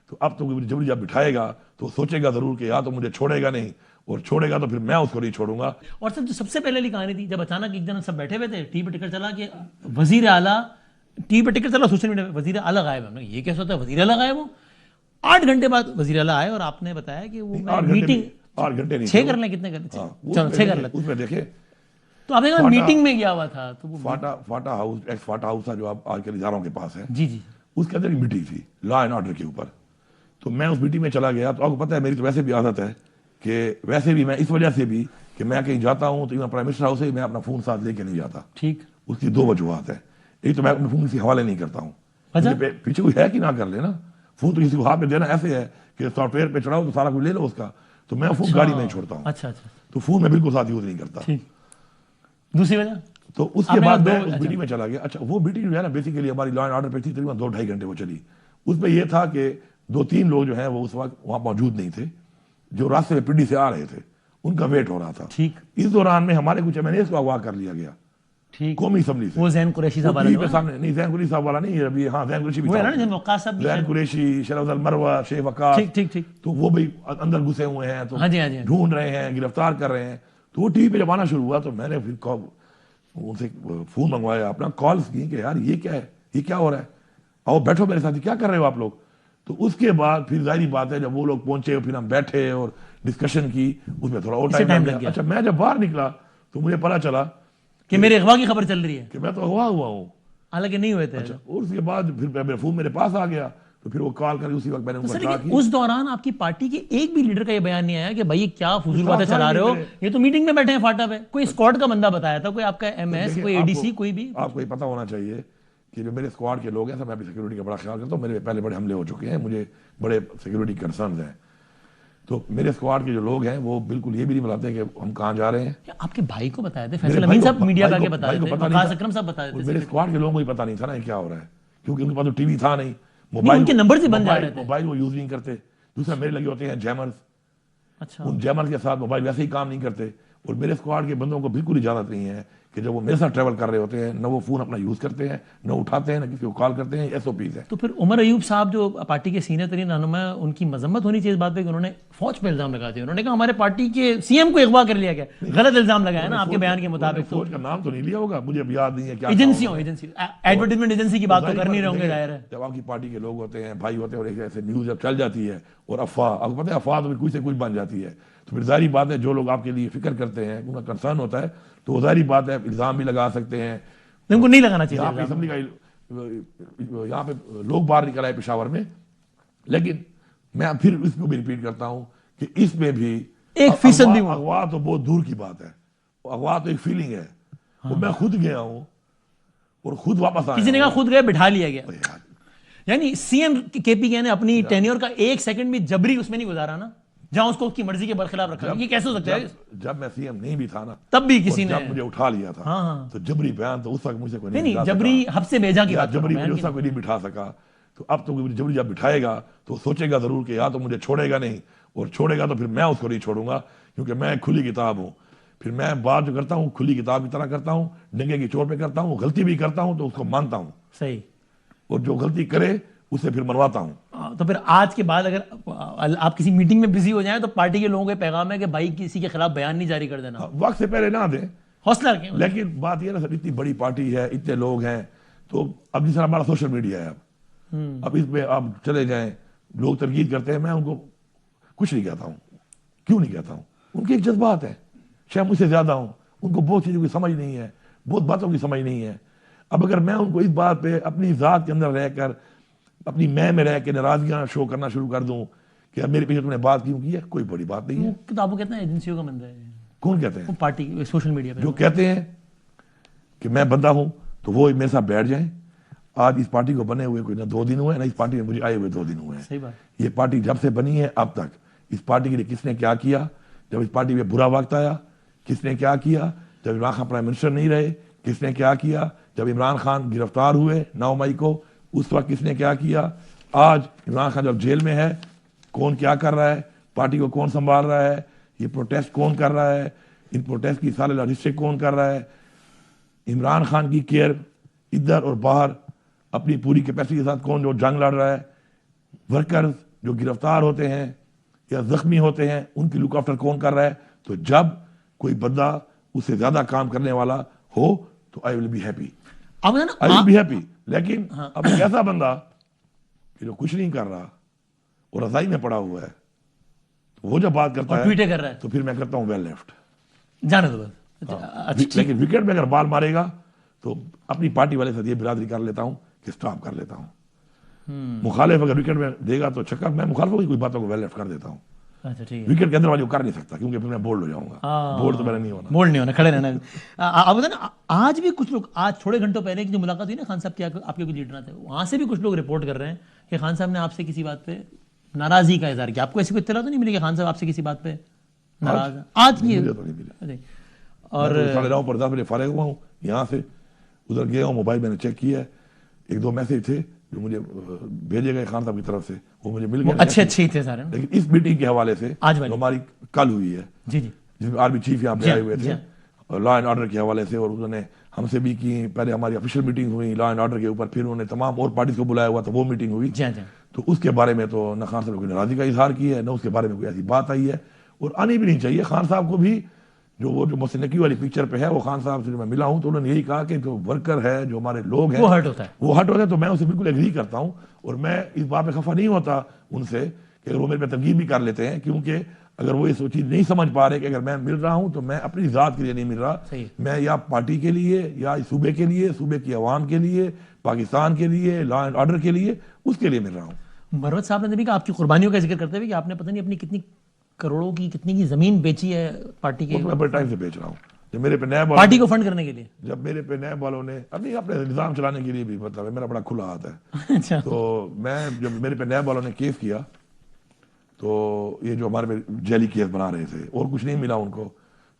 تو اب تو جبری جب بٹھائے گا تو سوچے گا ضرور کہ یا تو مجھے چھوڑے گا نہیں، اور چھوڑے گا تو پھر میں اس کو نہیں چھوڑوں گا۔ اور سر جو سب سے پہلے کہانی تھی جب اچانک ایک دن سب بیٹھے ہوئے تھے، ٹی وی پہ ٹکر چلا کہ وزیر اعلیٰ، ٹی وی پہ ٹکر چلا سوشل میڈیا پہ وزیر اعلیٰ غائب ہے۔ یہ کیسا ہوتا ہے وزیر اعلیٰ غائب ہو؟ 8 گھنٹے بعد وزیر اعلیٰ آئے اور آپ نے بتایا کہ وہ میٹنگ 8 گھنٹے نہیں 6 کر لیں، کتنے کر لیں، چلو 6 کر لیں۔ اس میں دیکھیں تو آپ نے کہا میٹنگ میں گیا ہوا تھا، تو وہ FATA house, x FATA house تھا جو آپ آج کل اداروں کے پاس ہے، جی جی اس کے اندر ایک میٹنگ تھی لا اینڈ آرڈر کے اوپر۔ تو میں اس میٹنگ میں چلا گیا، تو آپ کو پتہ ہے میری تو ویسے بھی عادت ہے کہ ویسے بھی میں اس وجہ سے بھی کہ میں کہیں جاتا ہوں تو پرائم منسٹر ہاؤس سے میں اپنا فون ساتھ لے کے نہیں جاتا۔ ٹھیک، اس کی 2 وجوہات ہیں۔ ایک تو میں اپنے فون کسی حوالے نہیں کرتا ہوں، پیچھے کوئی ہے کہ نہ کر لینا، فون تو کسی کو ہاتھ میں دینا ایسے ہے کہ سافٹ ویئر پہ چڑھاؤ تو سارا کچھ لے لو اس کا، تو میں فون گاڑی میں ہی چھوڑتا ہوں۔ اچھا اچھا، تو فون میں بالکل ساتھ یوز نہیں کرتا۔ دوسری وجہ تو اس کے بعد میں اس میٹنگ میں چلا گیا۔ اچھا وہ میٹنگ جو ہے نا بیسیکلی ہماری لا اینڈ آرڈر پہ تھی، تقریباً 2-2.5 گھنٹے وہ چلی۔ اس میں یہ تھا کہ 2-3 لوگ جو ہیں وہ اس وقت وہاں موجود نہیں تھے، جو راستے میں پنڈی سے آ رہے تھے، ان کا ویٹ ہو رہا تھا۔ ٹھیک، اس دوران میں ہمارے کچھ ایم این ایز کو اغوا کر لیا گیا قومی اسمبلی سے۔ وہ زین قریشی صاحب والا نہیں، زین قریشی صاحب والا نہیں، ابھی ہاں زین قریشی بھی وہ ہے تھا، نا جن وقاص صاحب، زین قریشی، شرف المروہ، شیخ وقاص، ٹھیک ٹھیک ٹھیک، تو وہ بھی اندر گھسے ہوئے ہیں، تو ہاں جی ہاں جی، ڈھونڈ رہے ہیں، گرفتار کر رہے ہیں۔ تو وہ ٹی وی پہ جب آنا شروع ہوا تو میں نے پھر ان سے فون منگوایا، اپنا کالز کی کہ یار یہ کیا ہے، یہ کیا ہو رہا ہے، آؤ بیٹھو میرے ساتھ، کیا کر رہے ہو آپ لوگ۔ تو اس کے بعد پھر ظاہری بات ہے جب وہ لوگ پہنچے پھر ہم بیٹھے اور ڈسکشن کی، اس میں تھوڑا اور ٹائم لگ گیا۔ اچھا میں جب باہر نکلا تو مجھے پتا چلا کہ میرے اغوا کی خبر چل رہی ہے، کہ میں تو اغوا ہوا ہوں، حالانکہ نہیں ہوئے تھے۔ اچھا، اور اس کے بعد پھر میرا فون میرے پاس آ گیا، تو پھر وہ کال کر اسی وقت میں نے ان کو کہا کہ اس دوران آپ کی پارٹی کے ایک بھی لیڈر کا یہ بیان نہیں آیا کہ بھائی کیا فضول باتیں چلا رہے ہو، یہ تو میٹنگ میں بیٹھے ہیں فاٹا پہ، کوئی اسکواڈ کا بندہ بتایا تھا، کوئی آپ کا ایم ایس، کوئی اے ڈی سی، کوئی بھی؟ آپ کو یہ پتا ہونا چاہیے کہ جو میرے اسکواڈ کے لوگ ہیں، میں اپنی سیکورٹی کا بڑا خیال کرتا ہوں، میرے پہلے بڑے حملے ہو چکے ہیں، مجھے بڑے سیکورٹی کنسرنز ہیں، تو میرے اسکواڈ کے جو لوگ ہیں وہ بالکل یہ بھی نہیں بتاتے کہ ہم کہاں جا رہے ہیں۔ آپ کے بھائی کو بتایا تھے، فیصل امین صاحب میڈیا پہ آ کے بتایا تھے، وقاص اکرم صاحب بتایا تھے، میرے اسکواڈ کے لوگوں کو ہی پتا نہیں تھا نا کیا ہو رہا ہے، کیونکہ ان کے پاس تو ٹی وی تھا نہیں، ان کے نمبر سے بن جا رہے تھے، موبائل وہ یوز نہیں کرتے۔ دوسرا میرے لگے ہوتے ہیں جیمرز، اچھا ان جیمرز کے ساتھ موبائل ویسے ہی کام نہیں کرتے، اور میرے اسکواڈ کے بندوں کو بالکل اجازت نہیں ہے کہ جب وہ میرے ساتھ ٹریول کر رہے ہوتے ہیں نہ وہ فون اپنا یوز کرتے ہیں، نہ اٹھاتے ہیں، نہ کسی کو کال کرتے ہیں، ایس او پیز ہے۔ تو پھر عمر ایوب صاحب جو پارٹی کے سینئر ترین رہنما ہیں، ان کی مذمت ہونی چاہیے اس بات پہ کہ انہوں نے فوج پہ الزام لگا دیا، انہوں نے کہا ہمارے پارٹی کے سی ایم کو اغوا کر لیا گیا، غلط الزام لگایا نا آپ کے بیان کے مطابق۔ فوج کا نام تو نہیں لیا ہوگا، مجھے اب یاد نہیں ہے کیا ایجنسی ایڈورٹائزمنٹ ایجنسی کی بات تو کر نہیں رہے ہوں گے، ظاہر ہے جب آپ کی پارٹی کے لوگ ہوتے ہیں، بھائی ہوتے ہیں، اور ایک ایسے نیوز جب چل جاتی ہے اور افواہ، آپ کو پتہ ہے افواہ تو کچھ سے کچھ بن جاتی ہے، تو پھر ظاہری بات ہے جو لوگ آپ کے لیے فکر کرتے ہیں، ان کا کنسرن ہوتا ہے، تو وہ ظاہری بات ہے الزام بھی لگا سکتے ہیں۔ ان کو نہیں لگانا چاہیے۔ یہاں پہ اسمبلی کا یہاں پہ لوگ باہر نکل آئے پشاور میں، لیکن میں پھر اس کو بھی ریپیٹ کرتا ہوں کہ اس میں بھی 1% بھی اغوا تو بہت دور کی بات ہے، اغوا تو ایک فیلنگ ہے، وہ میں خود گیا ہوں اور خود واپس آیا، کسی نے کہا خود گئے بٹھا لیا گیا، یعنی سی ایم کے پی کے نے اپنی ٹینیور کا 1 سیکنڈ بھی جبری اس میں نہیں گزارا نا، جہاں اس کو اس کی مرضی کے برخلاف رکھا۔ یہ کیسے ہو سکتا ہے؟ جب میں سی ایم نہیں بھی تھا نا تب بھی کسی نے جب مجھے اٹھا لیا تھا، تو جبری بیان تو اس وقت مجھ سے کوئی نہیں، جبری حب سے بھیجا کی بات، جبری مجھے اس وقت کوئی نہیں بٹھا سکا۔ تو اب تو جبری جب بٹھائے گا تو سوچے گا ضرور کہ یا تو مجھے چھوڑے گا نہیں، اور چھوڑے گا تو پھر میں اس کو نہیں چھوڑوں گا، کیونکہ میں کھلی کتاب ہوں۔ پھر میں بات جو کرتا ہوں کھلی کتاب کی طرح کرتا ہوں، ڈنگے کی چوٹ پہ کرتا ہوں، غلطی بھی کرتا ہوں تو اس کو مانتا ہوں، صحیح، اور جو غلطی کرے اسے پھر منواتا ہوں۔ تو پھر آج کے بعد اگر آپ کسی میٹنگ میں بزی ہو جائیں تو پارٹی کے لوگوں کا پیغام ہے کہ بھائی کسی کے خلاف بیان نہیں جاری کر دینا، وقت سے پہلے نہ دیں، حوصلہ رکھیں۔ لیکن بات یہ نا سر، اتنی بڑی پارٹی ہے، اتنے لوگ ہیں، تو اب جس طرح ہمارا سوشل میڈیا ہے، اب اس میں آپ چلے جائیں، لوگ تنقید کرتے ہیں، میں ان کو کچھ نہیں کہتا ہوں۔ کیوں نہیں کہتا ہوں؟ ان کے ایک جذبات ہیں، شاید مجھ سے زیادہ ہوں، ان کو بہت چیزوں کی سمجھ نہیں ہے، بہت باتوں کی سمجھ نہیں ہے۔ اب اگر میں ان کو اس بات پہ اپنی ذات کے اندر رہ کر، اپنی میں رہ کے ناراضگیاں شو کرنا شروع کر دوں کہ اب میرے پیچھے تم نے بات کیوں کی ہے، کوئی بڑی بات نہیں ہے۔ کتابوں کہتے ہیں ایجنسیوں کا بندہ ہے، کون کہتے ہیں؟ پارٹی سوشل میڈیا پہ جو کہتے ہیں کہ میں بندہ ہوں تو وہ میرے ساتھ بیٹھ جائیں۔ آج اس پارٹی کو بنے ہوئے کوئی نہ 2 دن ہوئے، نہ اس پارٹی میں مجھے آئے ہوئے 2 دن ہوئے ہیں۔ صحیح بات، یہ پارٹی جب سے بنی ہے اب تک اس پارٹی کے لیے کس نے کیا کیا، جب اس پارٹی میں برا وقت آیا کس نے کیا کیا، جب عمران خان پرائم منسٹر نہیں رہے کس نے کیا کیا، جب عمران خان گرفتار ہوئے 9 مئی کو اس وقت کس نے کیا کیا، آج عمران خان جب جیل میں ہے کون کیا کر رہا ہے، پارٹی کو کون سنبھال رہا ہے، یہ پروٹیسٹ کون کر رہا ہے، ان پروٹیسٹ کی سارے لاجسٹک کون کر رہا ہے، عمران خان کی کیئر ادھر اور باہر اپنی پوری کیپیسٹی کے ساتھ کون جو جنگ لڑ رہا ہے، ورکرز جو گرفتار ہوتے ہیں یا زخمی ہوتے ہیں ان کی لک آفٹر کون کر رہا ہے؟ تو جب کوئی بندہ اس سے زیادہ کام کرنے والا ہو تو I will be happy, I will be happy. لیکن اب ایک ایسا بندہ کہ جو کچھ نہیں کر رہا اور رضائی میں پڑا ہوا ہے تو وہ جب بات کرتا ٹویٹیں کر رہا ہے تو پھر میں کرتا ہوں ویل لیفٹ. جانے دو بس. لیکن وکٹ میں اگر بال مارے گا تو اپنی پارٹی والے سے یہ برادری کر لیتا ہوں کہ سٹاپ کر لیتا ہوں. مخالف اگر وکٹ میں دے گا تو چھکا، میں مخالفوں کی کوئی باتوں کو ویل لیفٹ کر دیتا ہوں. اچھا ٹھیک ہے. وکٹ کے اندر والی وہ کر نہیں سکتا کیونکہ پھر میں بولڈ ہو جاؤں گا. بولڈ تو میرا نہیں ہونا، بولڈ نہیں ہونا، کھڑے رہنا. اب نا آج بھی کچھ لوگ، آج تھوڑے گھنٹوں پہلے کی جو ملاقات ہوئی نا خان صاحب کی آپ کے کوئی لیڈر تھے، وہاں سے بھی کچھ لوگ رپورٹ کر رہے ہیں کہ خان صاحب نے آپ سے کسی بات پہ ناراضی کا اظہار کیا. آپ کو ایسی کوئی اطلاع تو نہیں ملی کہ خان صاحب آپ سے کسی بات پہ ناراض ہیں؟ آج کی اور 9:30 پر 10 بجے فارغ ہوا ہوں یہاں سے، ادھر گیا ہوں، موبائل میں نے چیک کیا ہے، 1-2 میسج تھے جو مجھے بھیجے گئے خان صاحب کی طرف سے، وہ مجھے مل گئے. اچھے ہی تھے سارے. لیکن اس میٹنگ کے حوالے سے جو ہماری کل ہوئی ہے، جی جی، جس میں آرمی چیف یہاں پہ آئے ہوئے تھے، لا اینڈ آرڈر کے حوالے سے، اور انہوں نے ہم سے بھی کی. پہلے ہماری آفیشیل میٹنگ ہوئی لا اینڈ آرڈر کے اوپر، پھر انہوں نے تمام اور پارٹیز کو بلایا ہوا تو وہ میٹنگ ہوئی. تو اس کے بارے میں تو نہ خان صاحب کو ناراضی کا اظہار کی ہے، نہ اس کے بارے میں کوئی ایسی بات آئی ہے، اور آنی بھی نہیں چاہیے. خان صاحب کو بھی جو محسن نقوی والی پکچر پہ ہے، وہ خان صاحب سے میں ملا ہوں تو انہوں نے یہی کہا کہ جو ورکر ہے، جو ہمارے لوگ ہیں، وہ ہرٹ ہوتا ہے. تو میں اسے بالکل ایگری کرتا ہوں، اور میں اس بات پہ خفا نہیں ہوتا ان سے کہ اگر وہ میرے پہ تنقید بھی کر لیتے ہیں، کیونکہ اگر وہ یہ چیز نہیں سمجھ پا رہے کہ اگر میں مل رہا ہوں تو میں اپنی ذات کے لیے نہیں مل رہا، میں یا پارٹی کے لیے یا صوبے کے لیے، صوبے کی عوام کے لیے، پاکستان کے لیے، لا اینڈ آرڈر کے لیے، اس کے لیے مل رہا ہوں. مروت صاحب نے بھی کہا آپ کی قربانیوں کا ذکر کرتے ہوئے کہ آپ نے پتہ نہیں اپنی کتنی کروڑوں کی کتنی کی زمین بیچی ہے پارٹی کے. میں بڑے ٹائم سے بیچ رہا ہوں. جب میرے پہ نیب پارٹی کو فنڈ کرنے کے لیے، جب میرے پہ نیب والوں نے ابھی اپنے نظام چلانے کے لیے بھی، مطلب میرا بڑا کھلا ہاتھ ہے. تو میں جب میرے پہ نیب والوں نے کیس کیا تو یہ جو ہمارے پہ جیلی کیس بنا رہے تھے اور کچھ نہیں ملا ان کو،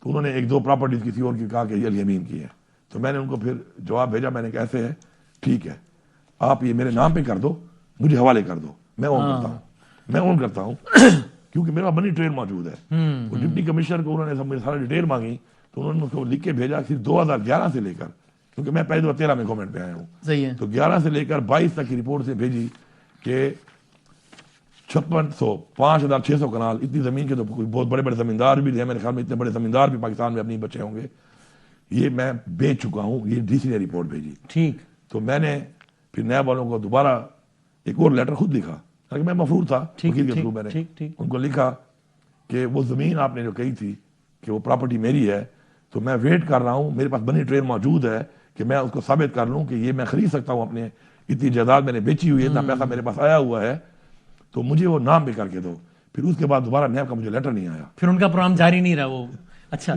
تو انہوں نے 1-2 پراپرٹیز کسی اور کی کہا کہ یہ الیمین کی ہے. تو میں نے ان کو پھر جواب بھیجا، میں نے کہا ایسے ہے، ٹھیک ہے آپ یہ میرے نام پہ کر دو، مجھے حوالے کر دو، میں اون کرتا ہوں کیونکہ میرا منی ٹرین موجود ہے. وہ ڈپٹی کمشنر کو انہوں نے سب سارا ڈیٹیل مانگی تو انہوں نے اس کو لکھ کے بھیجا. صرف 2011 سے لے کر، کیونکہ میں پہلے 2013 میں گورنمنٹ پہ آیا ہوں، تو 11 سے لے کر 22 تک کی رپورٹ سے بھیجی کہ 5,600 کنال اتنی زمین کے، تو کوئی بہت بڑے بڑے زمیندار بھی ہیں، میرے خیال میں اتنے بڑے زمیندار بھی پاکستان میں اپنے بچے ہوں گے، یہ میں بیچ چکا ہوں. یہ ڈی سی نے رپورٹ بھیجی. ٹھیک. تو میں نے پھر نیب والوں کو دوبارہ ایک اور لیٹر خود لکھا، میں مفرور تھا وکیل کے تھرو، میں نے ان کو لکھا کہ وہ زمین آپ نے جو کہی تھی کہ وہ پراپرٹی میری ہے، تو میں ویٹ کر رہا ہوں، میرے پاس منی ٹرین موجود ہے کہ میں اس کو ثابت کر لوں کہ یہ میں خرید سکتا ہوں، اپنے اتنی جائیداد میں نے بیچی ہوئی ہے، اتنا پیسہ میرے پاس آیا ہوا ہے، تو مجھے وہ نام پہ کر کے دو. پھر اس کے بعد دوبارہ نیب کا مجھے لیٹر نہیں آیا. پھر ان کا پروگرام جاری نہیں رہا وہ. اچھا.